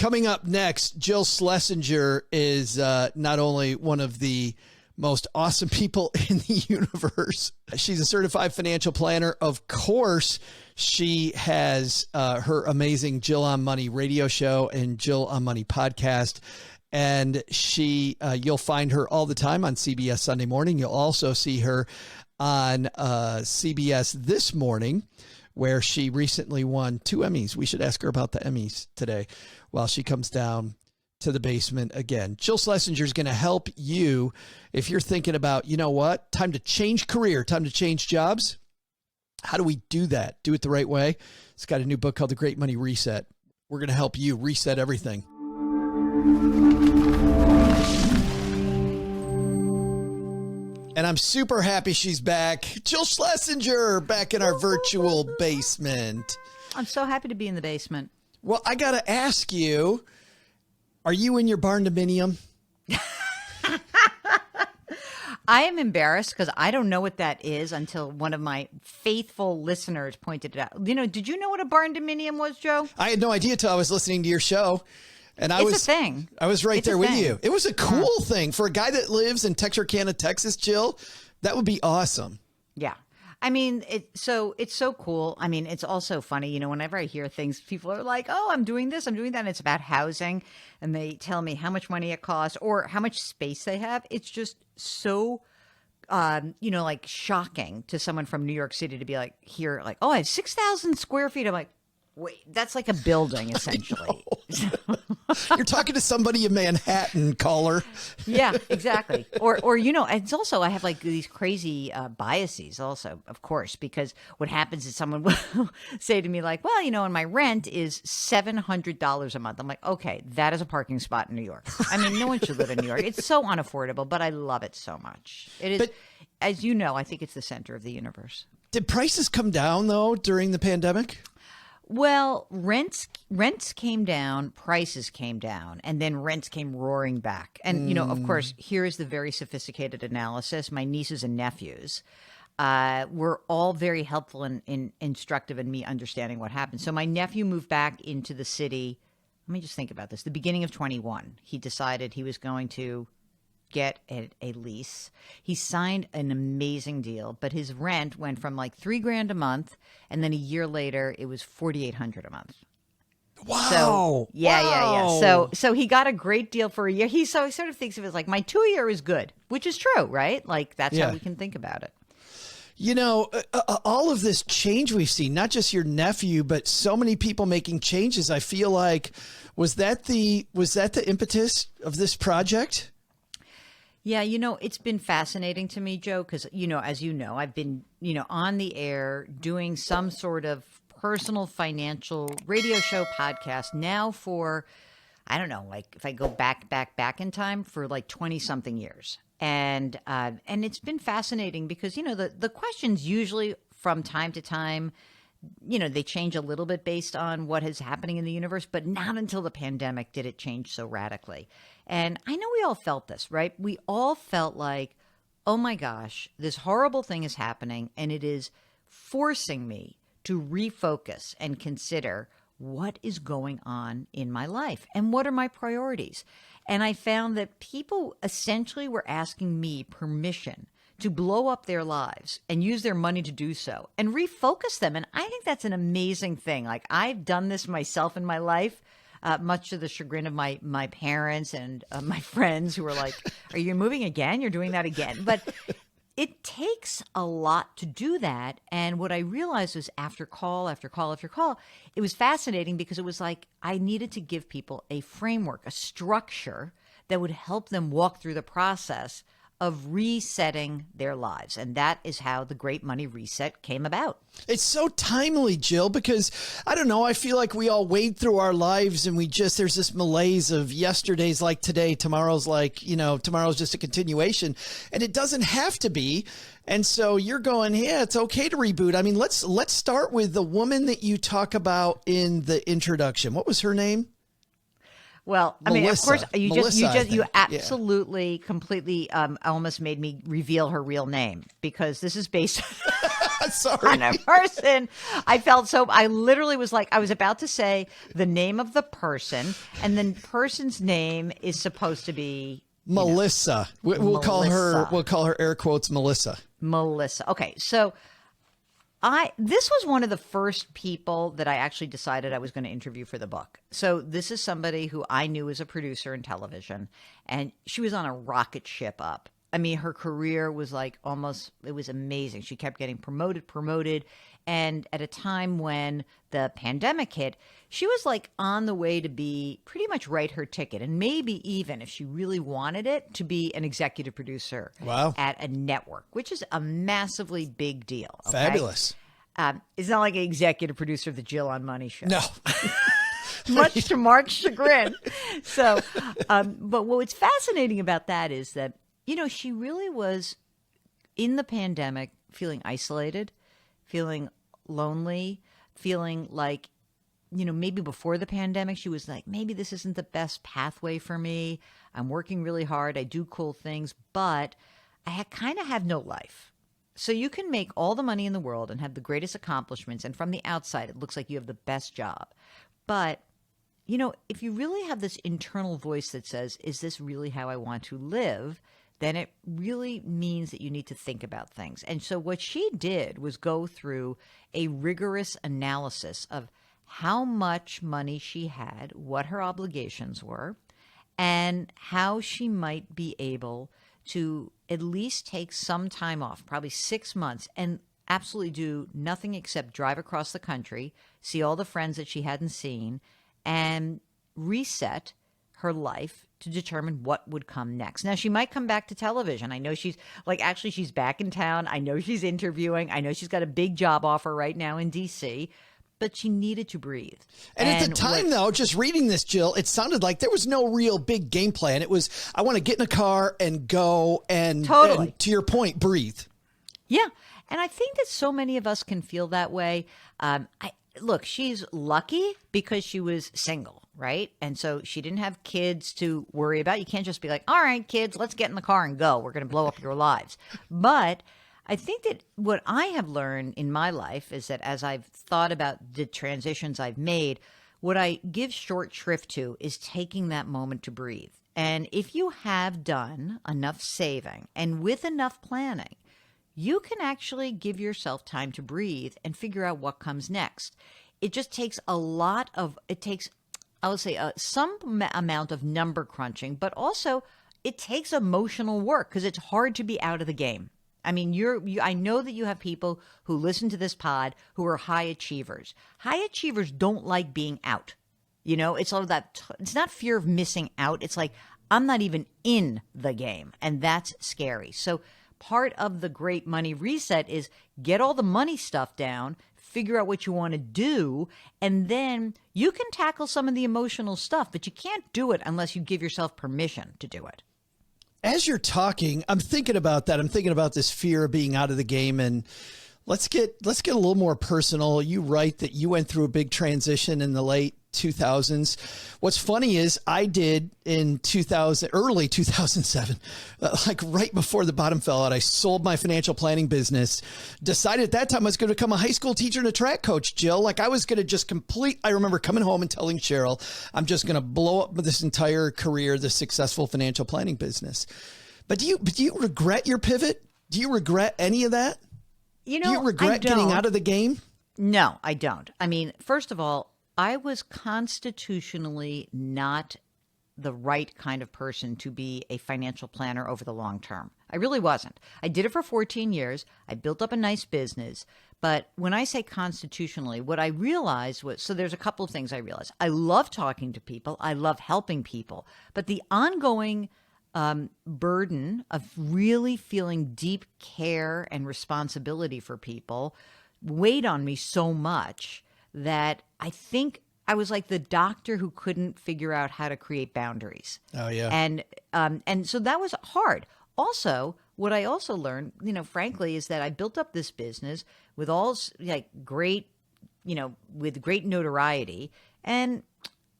Coming up next, Jill Schlesinger is not only one of the most awesome people in the universe. She's a certified financial planner. Of course, she has her amazing Jill on Money radio show and Jill on Money podcast. And you'll find her all the time on CBS Sunday Morning. You'll also see her on CBS This Morning, where she recently won 2 Emmys. We should ask her about the Emmys today while she comes down to the basement again. Jill Schlesinger is going to help you if you're thinking about, you know what, time to change career, time to change jobs. How do we do that? Do it the right way. It's got a new book called The Great Money Reset. We're going to help you reset everything. And I'm super happy she's back. Jill Schlesinger back in our virtual basement. I'm so happy to be in the basement. Well, I got to ask you, are you in your barndominium? I am embarrassed because I don't know what that is until one of my faithful listeners pointed it out. Did you know what a barndominium was, Joe? I had no idea until I was listening to your show. And it's a thing. I was right there with you. It was a cool thing for a guy that lives in Texarkana, Texas, Jill. That would be awesome. Yeah. I mean, it's so cool. I mean, it's also funny, whenever I hear things, people are like, oh, I'm doing this, I'm doing that. And it's about housing. And they tell me how much money it costs or how much space they have. It's just so, like shocking to someone from New York City to be like, here, like, oh, I have 6,000 square feet. I'm like, wait, that's like a building, essentially. You're talking to somebody in Manhattan, caller. Yeah, exactly. Or it's also, I have like these crazy biases also, of course, because what happens is someone will say to me like, well, and my rent is $700 a month. I'm like, okay, that is a parking spot in New York. I mean, no one should live in New York. It's so unaffordable, but I love it so much. It is, as you know, I think it's the center of the universe. Did prices come down, though, during the pandemic? Well, rents came down, prices came down, and then rents came roaring back. And, of course, here is the very sophisticated analysis. My nieces and nephews were all very helpful and instructive in me understanding what happened. So my nephew moved back into the city. Let me just think about this. The beginning of 21, he decided he was going to get a lease. He signed an amazing deal, but his rent went from like $3,000 a month, and then a year later it was $4,800 a month. Wow! So, yeah. So he got a great deal for a year. He sort of thinks of it as like my 2-year is good, which is true, right? Like that's how we can think about it. All of this change we've seen, not just your nephew, but so many people making changes. I feel like was that the impetus of this project? Yeah, it's been fascinating to me, Joe, because, as you know, I've been, on the air doing some sort of personal financial radio show podcast now for, I don't know, like if I go back in time for like 20 something years. And it's been fascinating because, the questions usually from time to time, they change a little bit based on what is happening in the universe, but not until the pandemic did it change so radically. And I know we all felt this, right? We all felt like, oh my gosh, this horrible thing is happening and it is forcing me to refocus and consider what is going on in my life and what are my priorities. And I found that people essentially were asking me permission to blow up their lives and use their money to do so and refocus them. And I think that's an amazing thing. Like I've done this myself in my life, much to the chagrin of my parents and my friends who were like, are you moving again? You're doing that again. But it takes a lot to do that. And what I realized was after call, after call, after call, it was fascinating because it was like I needed to give people a framework, a structure that would help them walk through the process of resetting their lives. And that is how the Great Money Reset came about. It's so timely, Jill, because I don't know, I feel like we all wade through our lives and there's this malaise of yesterday's like today, tomorrow's like, tomorrow's just a continuation, and it doesn't have to be. And so you're going, yeah, it's okay to reboot. I mean, let's start with the woman that you talk about in the introduction. What was her name? Well, I mean, of course, you absolutely, yeah. completely almost made me reveal her real name because this is based. Sorry. On a person. I literally was like, I was about to say the name of the person, and the person's name is supposed to be Melissa. We'll call her, air quotes, Melissa. Melissa. Okay. So this was one of the first people that I actually decided I was going to interview for the book. So this is somebody who I knew as a producer in television, and she was on a rocket ship up. I mean, her career was like it was amazing. She kept getting promoted. And at a time when the pandemic hit, she was like on the way to be pretty much write her ticket. And maybe even if she really wanted it, to be an executive producer at a network, which is a massively big deal. Okay? Fabulous. It's not like an executive producer of the Jill on Money show. No. Much to Mark's chagrin. So, but what's fascinating about that is that, she really was in the pandemic feeling isolated, feeling lonely, feeling like, maybe before the pandemic, she was like, maybe this isn't the best pathway for me. I'm working really hard. I do cool things, but I kind of have no life. So you can make all the money in the world and have the greatest accomplishments. And from the outside, it looks like you have the best job. But, if you really have this internal voice that says, is this really how I want to live? Then it really means that you need to think about things. And so what she did was go through a rigorous analysis of how much money she had, what her obligations were, and how she might be able to at least take some time off, probably 6 months, and absolutely do nothing except drive across the country, see all the friends that she hadn't seen, and reset her life to determine what would come next. Now, she might come back to television. I know she's back in town. I know she's interviewing. I know she's got a big job offer right now in DC, but she needed to breathe. And at the time, though, just reading this, Jill, it sounded like there was no real big game plan. It was, I want to get in a car and go and, totally. And to your point, breathe. Yeah. And I think that so many of us can feel that way. Look, she's lucky because she was single, right? And so she didn't have kids to worry about. You can't just be like, all right, kids, let's get in the car and go. We're going to blow up your lives. But I think that what I have learned in my life is that as I've thought about the transitions I've made, what I give short shrift to is taking that moment to breathe. And if you have done enough saving and with enough planning, you can actually give yourself time to breathe and figure out what comes next. It just takes I would say some amount of number crunching, but also it takes emotional work because it's hard to be out of the game. I mean, I know that you have people who listen to this pod who are high achievers. High achievers don't like being out. It's all that. It's not fear of missing out. It's like, I'm not even in the game. And that's scary. So part of the great money reset is get all the money stuff down, figure out what you want to do, and then you can tackle some of the emotional stuff, but you can't do it unless you give yourself permission to do it. As you're talking, I'm thinking about that. I'm thinking about this fear of being out of the game, and let's get a little more personal. You write that you went through a big transition in the late 2000s. What's funny is I did in early 2007, like right before the bottom fell out. I sold my financial planning business, decided at that time I was going to become a high school teacher and a track coach, Jill. Like I was going to just I remember coming home and telling Cheryl, I'm just going to blow up this entire career, this successful financial planning business. But do you regret your pivot? Do you regret any of that? Do you regret getting out of the game? No, I don't. I mean, first of all, I was constitutionally not the right kind of person to be a financial planner over the long term. I really wasn't. I did it for 14 years. I built up a nice business. But when I say constitutionally, what I realized was, so there's a couple of things I realized. I love talking to people. I love helping people. But the ongoing burden of really feeling deep care and responsibility for people weighed on me so much that I think I was like the doctor who couldn't figure out how to create boundaries. Oh, yeah. And so that was hard. Also, what I also learned, frankly, is that I built up this business with all like great, with great notoriety. And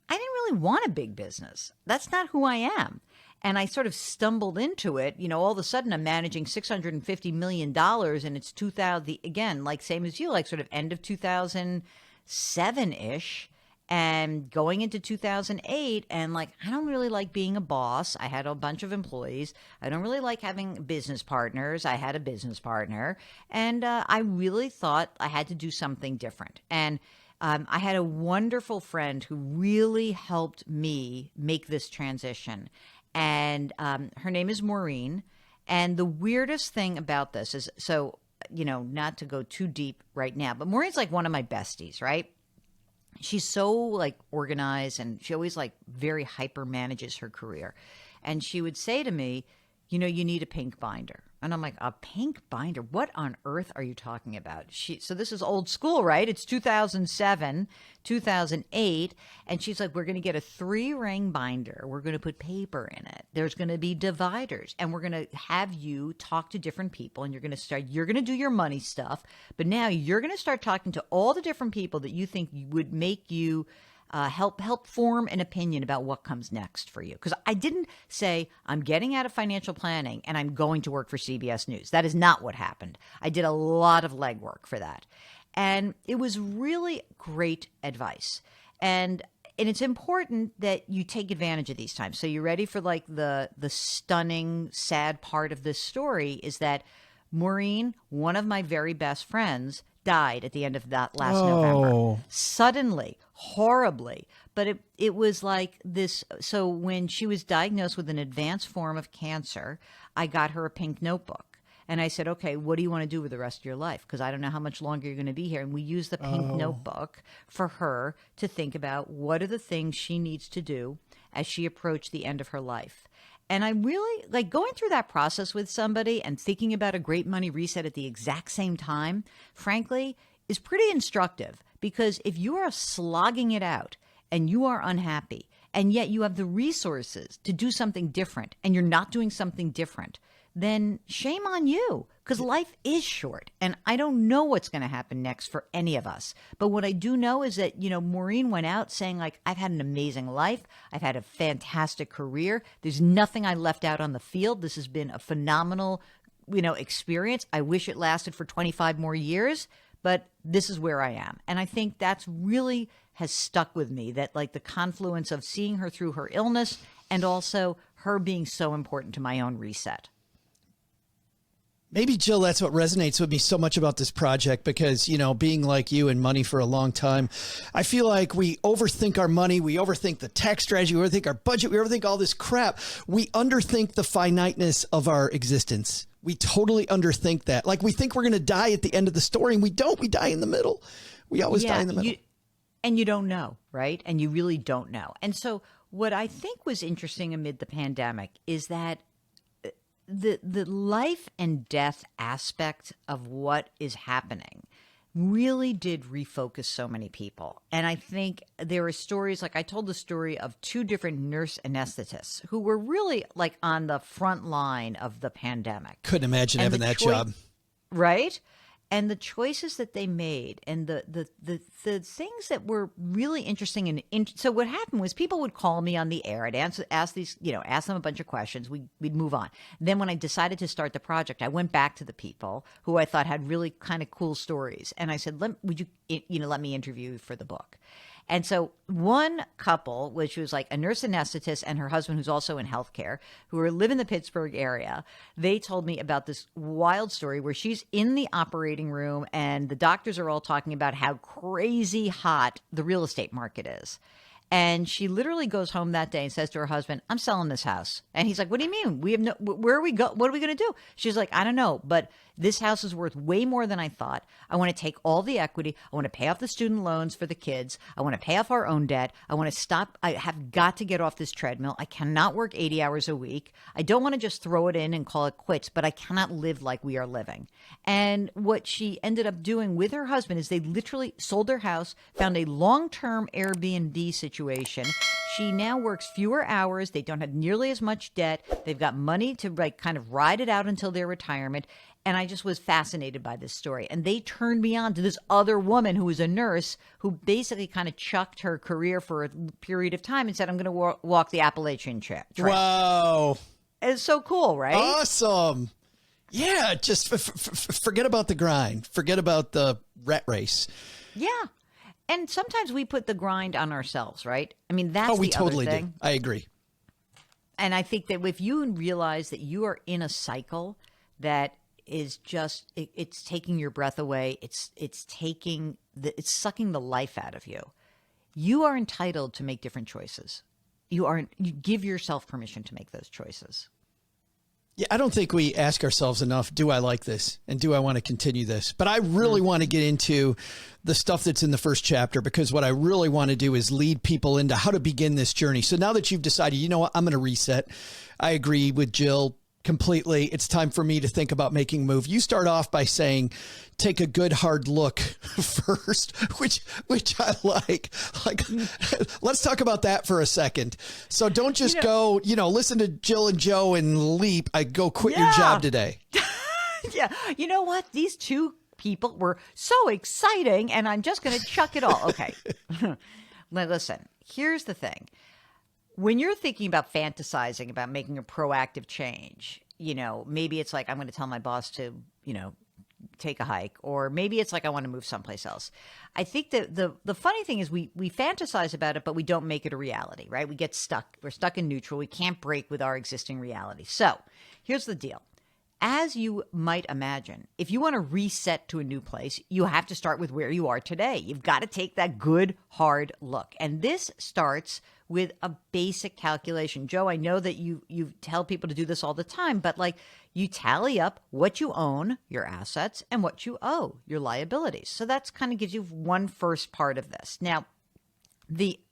I didn't really want a big business. That's not who I am. And I sort of stumbled into it. All of a sudden I'm managing $650 million and it's 2000, again, like same as you, like sort of end of 2007-ish and going into 2008. And like, I don't really like being a boss. I had a bunch of employees. I don't really like having business partners. I had a business partner. And I really thought I had to do something different. And I had a wonderful friend who really helped me make this transition. And her name is Maureen. And the weirdest thing about this is, so, not to go too deep right now, but Maureen's like one of my besties, right? She's so like organized and she always like very hyper manages her career. And she would say to me, you need a pink binder. And I'm like, a pink binder? What on earth are you talking about? So this is old school, right? It's 2007, 2008. And she's like, we're going to get a 3-ring binder. We're going to put paper in it. There's going to be dividers. And we're going to have you talk to different people. And you're going to do your money stuff. But now you're going to start talking to all the different people that you think would make you help form an opinion about what comes next for you. Because I didn't say I'm getting out of financial planning and I'm going to work for CBS News. That is not what happened. I did a lot of legwork for that. And it was really great advice. And it's important that you take advantage of these times. So you ready for like the stunning, sad part of this story is that Maureen, one of my very best friends, died at the end of that last November. Suddenly, horribly. But it was like this. So when she was diagnosed with an advanced form of cancer, I got her a pink notebook. And I said, okay, what do you want to do with the rest of your life? Because I don't know how much longer you're going to be here. And we used the pink notebook for her to think about what are the things she needs to do as she approached the end of her life. And I really like going through that process with somebody and thinking about a great money reset at the exact same time, frankly, is pretty instructive. Because if you are slogging it out and you are unhappy, and yet you have the resources to do something different and you're not doing something different, then shame on you, because life is short. And I don't know what's going to happen next for any of us. But what I do know is that, Maureen went out saying, like, I've had an amazing life. I've had a fantastic career. There's nothing I left out on the field. This has been a phenomenal, experience. I wish it lasted for 25 more years, but this is where I am. And I think that's really has stuck with me, that like the confluence of seeing her through her illness and also her being so important to my own reset. Maybe, Jill, that's what resonates with me so much about this project because, being like you in money for a long time, I feel like we overthink our money. We overthink the tax strategy. We overthink our budget. We overthink all this crap. We underthink the finiteness of our existence. We totally underthink that. Like we think we're going to die at the end of the story and we don't. We die in the middle. We always die in the middle. And you don't know, right? And you really don't know. And so what I think was interesting amid the pandemic is that the life and death aspect of what is happening really did refocus so many people. And I think there are stories, like I told the story of 2 different nurse anesthetists who were really like on the front line of the pandemic. Couldn't imagine having that job. Right? And the choices that they made and the things that were really interesting. So what happened was people would call me on the air. I'd ask them a bunch of questions. We'd move on. Then when I decided to start the project, I went back to the people who I thought had really kind of cool stories. And I said, would you let me interview you for the book? And so one couple, which was like a nurse anesthetist and her husband, who's also in healthcare, who live in the Pittsburgh area, they told me about this wild story where she's in the operating room and the doctors are all talking about how crazy hot the real estate market is. And she literally goes home that day and says to her husband, I'm selling this house. And he's like, what do you mean? Where are we go? What are we going to do? She's like, I don't know, but this house is worth way more than I thought. I want to take all the equity. I want to pay off the student loans for the kids. I want to pay off our own debt. I want to stop. I have got to get off this treadmill. I cannot work 80 hours a week. I don't want to just throw it in and call it quits, but I cannot live like we are living. And what she ended up doing with her husband is they literally sold their house, found a long-term Airbnb situation. She now works fewer hours. They don't have nearly as much debt. They've got money to kind of ride it out until their retirement. And I just was fascinated by this story. And they turned me on to this other woman who was a nurse who basically kind of chucked her career for a period of time and said, I'm going to walk the Appalachian Trail. Wow. It's so cool, right? Awesome. Yeah, just forget about the grind. Forget about the rat race. Yeah. And sometimes we put the grind on ourselves, right? I mean, that's we the totally other thing. do. I agree. And I think that if you realize that you are in a cycle that is just it's taking your breath away, it's sucking the life out of you. You are entitled to make different choices. You give yourself permission to make those choices. Yeah, I don't think we ask ourselves enough, do I like this? And do I want to continue this? But I really want to get into the stuff that's in the first chapter, because what I really want to do is lead people into how to begin this journey. So now that you've decided, you know what, I'm going to reset. I agree with Jill completely. It's time for me to think about making a move. You start off by saying, take a good hard look first, which I like. Let's talk about that for a second. So don't just go, listen to Jill and Joe and leap. I go quit your job today. Yeah. You know what? These two people were so exciting and I'm just going to chuck it all. Okay. Listen, here's the thing. When you're thinking about fantasizing about making a proactive change, maybe it's like, I'm going to tell my boss to, take a hike, or maybe it's like, I want to move someplace else. I think that the funny thing is we fantasize about it, but we don't make it a reality, right? We get stuck. We're stuck in neutral. We can't break with our existing reality. So here's the deal. As you might imagine, if you want to reset to a new place, you have to start with where you are today. You've got to take that good, hard look. And this starts with a basic calculation. Joe, I know that you tell people to do this all the time, but you tally up what you own, your assets, and what you owe, your liabilities. So that's kind of gives you one first part of this. Now,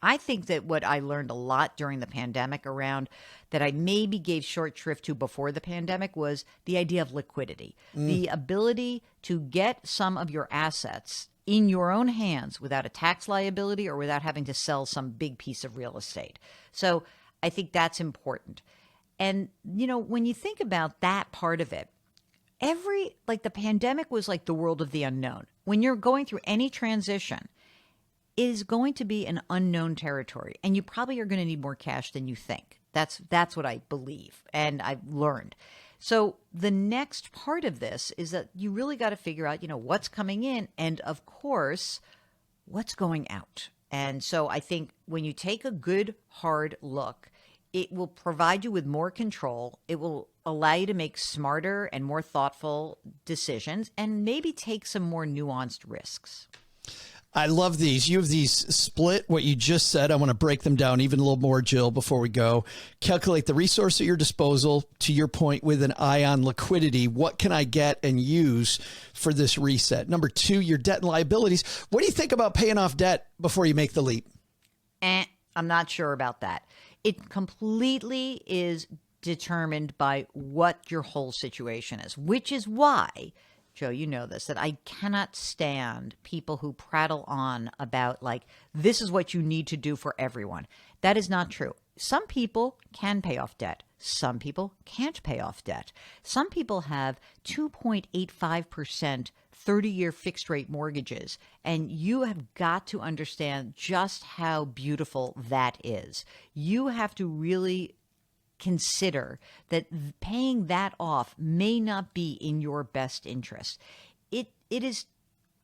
I think that what I learned a lot during the pandemic around that I maybe gave short shrift to before the pandemic was the idea of liquidity, the ability to get some of your assets in your own hands without a tax liability or without having to sell some big piece of real estate. So I think that's important. And, when you think about that part of it, the pandemic was like the world of the unknown. When you're going through any transition, it is going to be an unknown territory, and you probably are going to need more cash than you think. That's what I believe, and I've learned. So the next part of this is that you really got to figure out, what's coming in, and of course, what's going out. And so I think when you take a good, hard look, it will provide you with more control. It will allow you to make smarter and more thoughtful decisions, and maybe take some more nuanced risks. I love these. You have these split, what you just said. I want to break them down even a little more, Jill, before we go. Calculate the resource at your disposal, to your point, with an eye on liquidity. What can I get and use for this reset? Number 2, your debt and liabilities. What do you think about paying off debt before you make the leap? I'm not sure about that. It completely is determined by what your whole situation is, which is why, Joe, you know this, that I cannot stand people who prattle on about this is what you need to do for everyone. That is not true. Some people can pay off debt. Some people can't pay off debt. Some people have 2.85% 30-year fixed rate mortgages, and you have got to understand just how beautiful that is. You have to really consider that paying that off may not be in your best interest. It is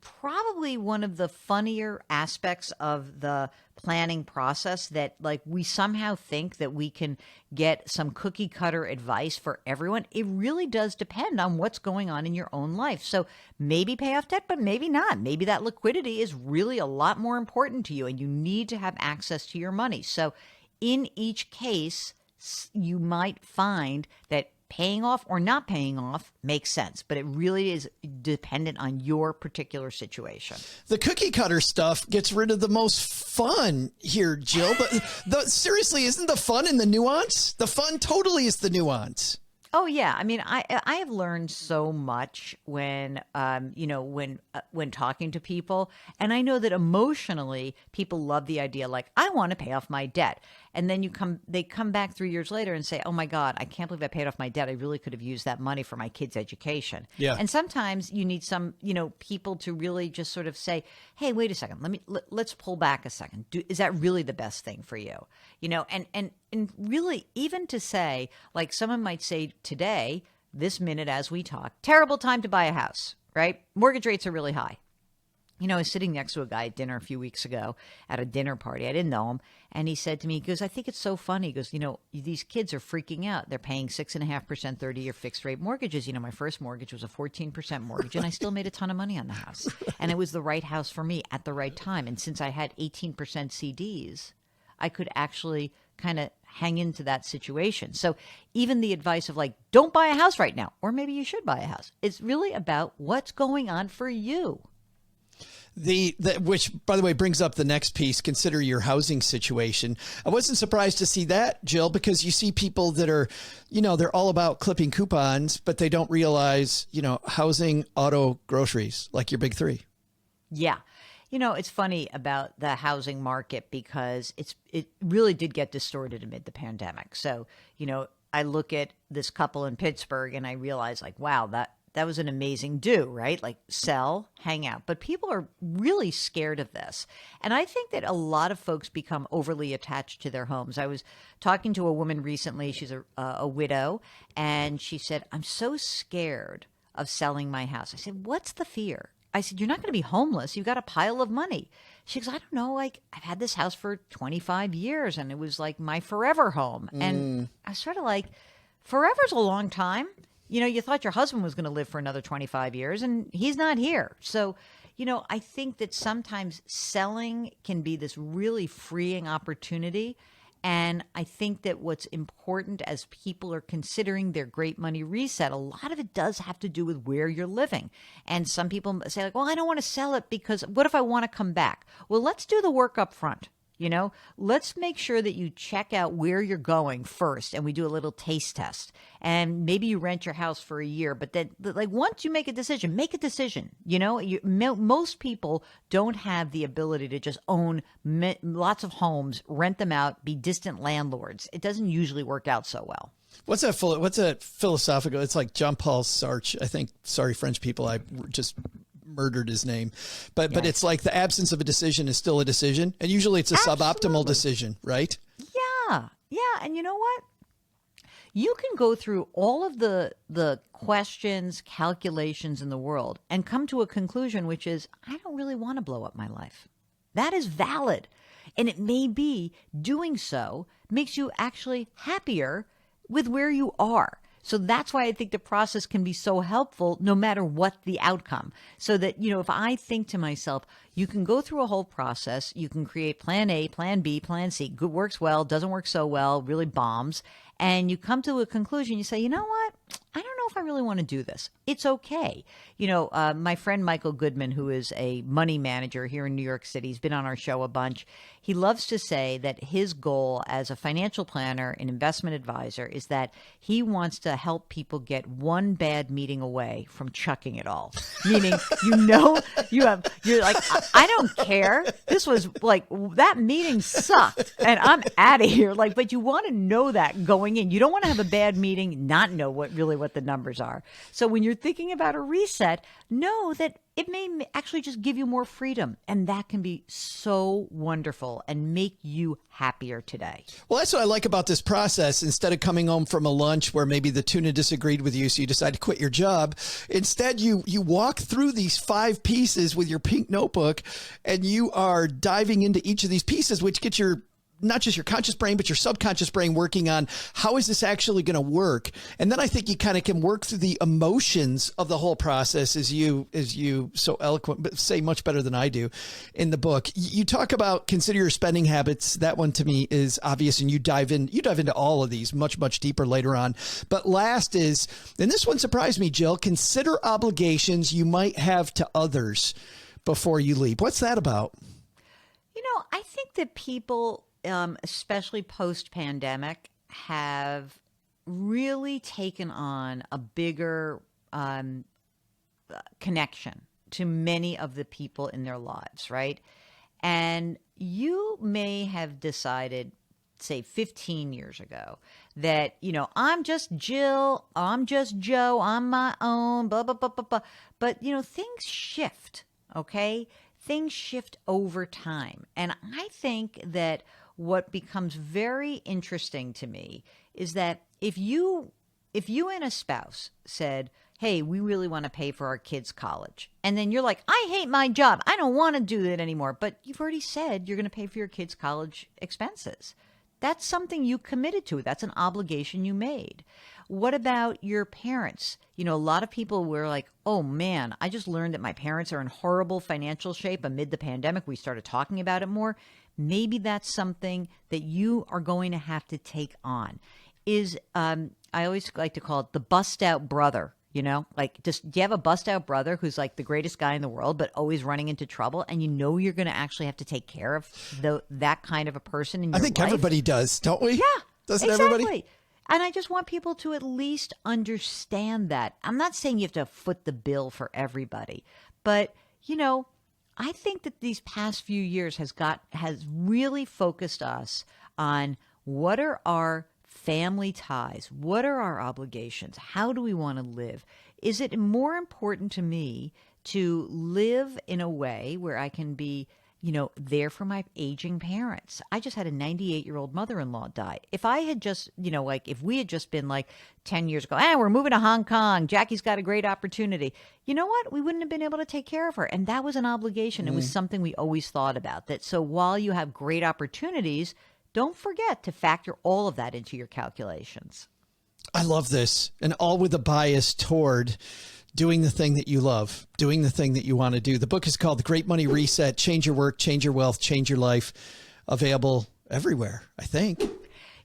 probably one of the funnier aspects of the planning process that we somehow think that we can get some cookie cutter advice for everyone. It really does depend on what's going on in your own life. So maybe pay off debt, but maybe not. Maybe that liquidity is really a lot more important to you and you need to have access to your money. So in each case, you might find that paying off or not paying off makes sense, but it really is dependent on your particular situation. The cookie cutter stuff gets rid of the most fun here, Jill. But seriously, isn't the fun in the nuance? The fun totally is the nuance. Oh yeah, I mean, I have learned so much when when talking to people, and I know that emotionally people love the idea I want to pay off my debt. And then they come back 3 years later and say, oh my God, I can't believe I paid off my debt. I really could have used that money for my kids' education. Yeah. And sometimes you need some, people to really just sort of say, hey, wait a second, let's pull back a second. Is that really the best thing for you? And really, even to say, like someone might say today, this minute as we talk, terrible time to buy a house, right? Mortgage rates are really high. I was sitting next to a guy at dinner a few weeks ago at a dinner party. I didn't know him. And he said to me, he goes, I think it's so funny. He goes, these kids are freaking out. They're paying 6.5% 30-year fixed rate mortgages. My first mortgage was a 14% mortgage, and I still made a ton of money on the house. And it was the right house for me at the right time. And since I had 18% CDs, I could actually kind of hang into that situation. So even the advice of like, don't buy a house right now, or maybe you should buy a house, it's really about what's going on for you. Which, by the way, brings up the next piece. Consider your housing situation. I wasn't surprised to see that, Jill, because you see people that are, they're all about clipping coupons, but they don't realize, housing, auto, groceries, like your big three. Yeah. It's funny about the housing market because it really did get distorted amid the pandemic. So, I look at this couple in Pittsburgh and I realize like, wow, that was an amazing do, right? Like sell, hang out. But people are really scared of this. And I think that a lot of folks become overly attached to their homes. I was talking to a woman recently. She's a widow. And she said, I'm so scared of selling my house. I said, what's the fear? I said, you're not going to be homeless. You've got a pile of money. She goes, I don't know. Like I've had this house for 25 years and it was like my forever home. And I was sort of like, forever's a long time. You thought your husband was going to live for another 25 years and he's not here. So, I think that sometimes selling can be this really freeing opportunity. And I think that what's important as people are considering their great money reset, a lot of it does have to do with where you're living. And some people say like, well, I don't want to sell it because what if I want to come back? Well, let's do the work up front. Let's make sure that you check out where you're going first and we do a little taste test. And maybe you rent your house for a year, but then like once you make a decision, make a decision. Most people don't have the ability to just own lots of homes, rent them out, be distant landlords. It doesn't usually work out so well. What's that philosophical? It's like Jean-Paul Sartre. I think, sorry, French people, I just murdered his name, but it's like the absence of a decision is still a decision. And usually it's a suboptimal decision, right? Yeah. And you know what? You can go through all of the questions, calculations in the world and come to a conclusion, which is, I don't really want to blow up my life. That is valid. And it may be doing so makes you actually happier with where you are. So that's why I think the process can be so helpful no matter what the outcome. So that, if I think to myself, you can go through a whole process, you can create plan A, plan B, plan C, good works well, doesn't work so well, really bombs. And you come to a conclusion, you say, you know what? I don't know if I really want to do this. It's okay. My friend Michael Goodman, who is a money manager here in New York City, he's been on our show a bunch. He loves to say that his goal as a financial planner and investment advisor is that he wants to help people get one bad meeting away from chucking it all. Meaning, you're like, I don't care. This was like, that meeting sucked and I'm out of here. Like, but you want to know that going in. You don't want to have a bad meeting, not know what the numbers are. So when you're thinking about a reset, know that it may actually just give you more freedom. And that can be so wonderful and make you happier today. Well, that's what I like about this process. Instead of coming home from a lunch where maybe the tuna disagreed with you, so you decide to quit your job, instead you walk through these 5 pieces with your pink notebook and you are diving into each of these pieces, which gets your not just your conscious brain, but your subconscious brain working on how is this actually going to work? And then I think you kind of can work through the emotions of the whole process as you so eloquent, but say much better than I do in the book. You talk about consider your spending habits. That one to me is obvious. And you dive into all of these much, much deeper later on. But last is, and this one surprised me, Jill, consider obligations you might have to others before you leave. What's that about? I think that people, especially post-pandemic, have really taken on a bigger connection to many of the people in their lives, right? And you may have decided say 15 years ago, that, I'm just Jill, I'm just Joe, I'm my own, blah, blah, blah, blah, blah. But, things shift, okay? Things shift over time. And I think that what becomes very interesting to me is that if you and a spouse said, hey, we really want to pay for our kids' college, and then you're like, I hate my job, I don't want to do that anymore, but you've already said you're going to pay for your kids' college expenses. That's something you committed to. That's an obligation you made. What about your parents? A lot of people were like, oh man, I just learned that my parents are in horrible financial shape amid the pandemic. We started talking about it more. Maybe that's something that you are going to have to take on. I always like to call it the bust out brother. Like, do you have a bust out brother who's like the greatest guy in the world, but always running into trouble? And you're going to actually have to take care of that kind of a person in your life. I think everybody does, don't we? Yeah. Doesn't exactly. everybody? And I just want people to at least understand that. I'm not saying you have to foot the bill for everybody, but, I think that these past few years has really focused us on what are our family ties? What are our obligations? How do we want to live? Is it more important to me to live in a way where I can be, there for my aging parents? I just had a 98-year-old mother-in-law die. If I had just, if we had just been like 10 years ago, we're moving to Hong Kong, Jackie's got a great opportunity. You know what? We wouldn't have been able to take care of her. And that was an obligation. It was something we always thought about. That. So while you have great opportunities, don't forget to factor all of that into your calculations. I love this. And all with a bias toward doing the thing that you love, doing the thing that you want to do. The book is called The Great Money Reset, Change Your Work, Change Your Wealth, Change Your Life. Available everywhere, I think.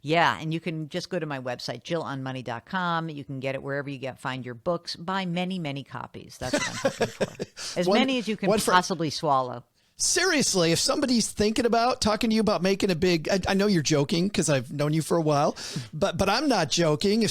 Yeah, and you can just go to my website, jillonmoney.com. You can get it wherever you find your books. Buy many, many copies. That's what I'm hoping for. As many as you can possibly swallow. Seriously, if somebody's thinking about talking to you about making a big, I know you're joking because I've known you for a while, but I'm not joking. If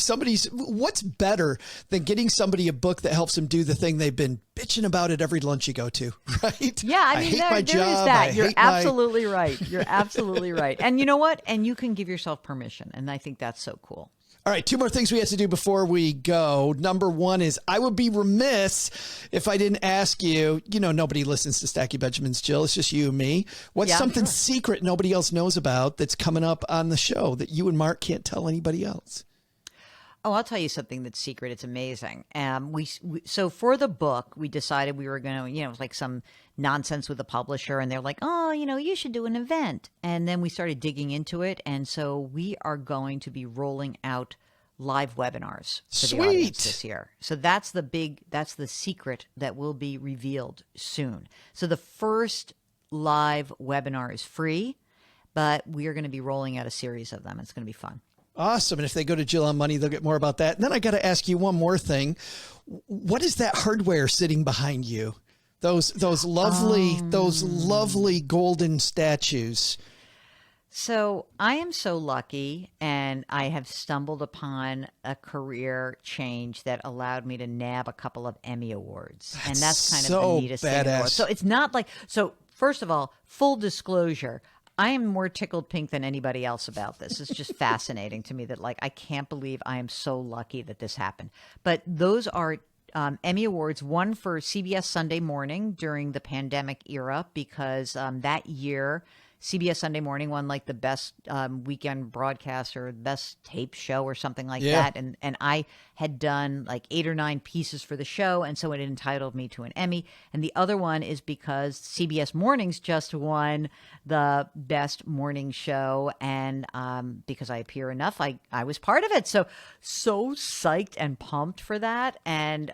what's better than getting somebody a book that helps them do the thing they've been bitching about at every lunch you go to, right? Yeah, I mean, there is that. You're absolutely right. You're absolutely right. And you know what? And you can give yourself permission. And I think that's so cool. All right, two more things we have to do before we go. Number one is I would be remiss if I didn't ask you, nobody listens to Stacky Benjamin's Jill. It's just you and me. What's something secret nobody else knows about that's coming up on the show that you and Mark can't tell anybody else? Oh, I'll tell you something that's secret. It's amazing. So for the book, we decided we were going to, it was like some nonsense with the publisher, and they're like, oh, you should do an event. And then we started digging into it. And so we are going to be rolling out live webinars for the audience this year. So that's the secret that will be revealed soon. So the first live webinar is free, but we are going to be rolling out a series of them. It's going to be fun. Awesome. And if they go to Jill on Money, they'll get more about that. And then I got to ask you one more thing. What is that hardware sitting behind you? Those lovely golden statues. So I am so lucky, and I have stumbled upon a career change that allowed me to nab a couple of Emmy Awards. And that's kind of the neatest thing in the world. So it's not like, first of all, full disclosure, I am more tickled pink than anybody else about this. It's just fascinating to me that, I can't believe I am so lucky that this happened. But those are Emmy Awards, one for CBS Sunday Morning during the pandemic era, because that year CBS Sunday Morning won the best weekend broadcast or best tape show or something like that. And I had done 8 or 9 pieces for the show, and so it entitled me to an Emmy. And the other one is because CBS Mornings just won the best morning show, and because I appear enough, I was part of it. So psyched and pumped for that. And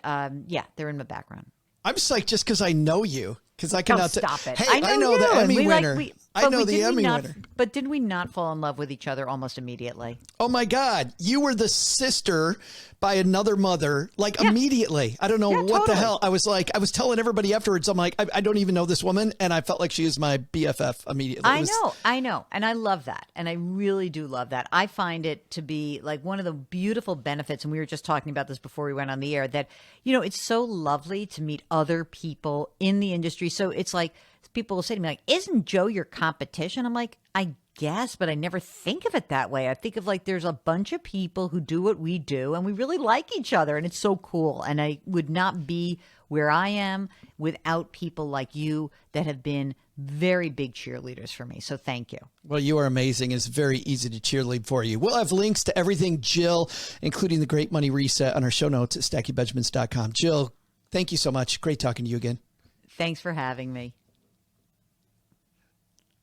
they're in the background. I'm psyched just because I know you. Because I cannot stop it. Hey, I know the Emmy winner. I know the Emmy winner. But did we not fall in love with each other almost immediately? Oh my God. You were the sister by another mother, immediately. I don't know what the hell. I was telling everybody afterwards, I'm like, I don't even know this woman. And I felt like she was my BFF immediately. I know. And I love that. And I really do love that. I find it to be one of the beautiful benefits. And we were just talking about this before we went on the air, that, it's so lovely to meet other people in the industry. So it's people will say to me, isn't Joe your competition? I'm like, I guess, but I never think of it that way. I think of like there's a bunch of people who do what we do and we really like each other and it's so cool. And I would not be where I am without people like you that have been very big cheerleaders for me. So thank you. Well, you are amazing. It's very easy to cheerlead for you. We'll have links to everything, Jill, including the Great Money Reset on our show notes at stackingbenjamins.com. Jill, thank you so much. Great talking to you again. Thanks for having me.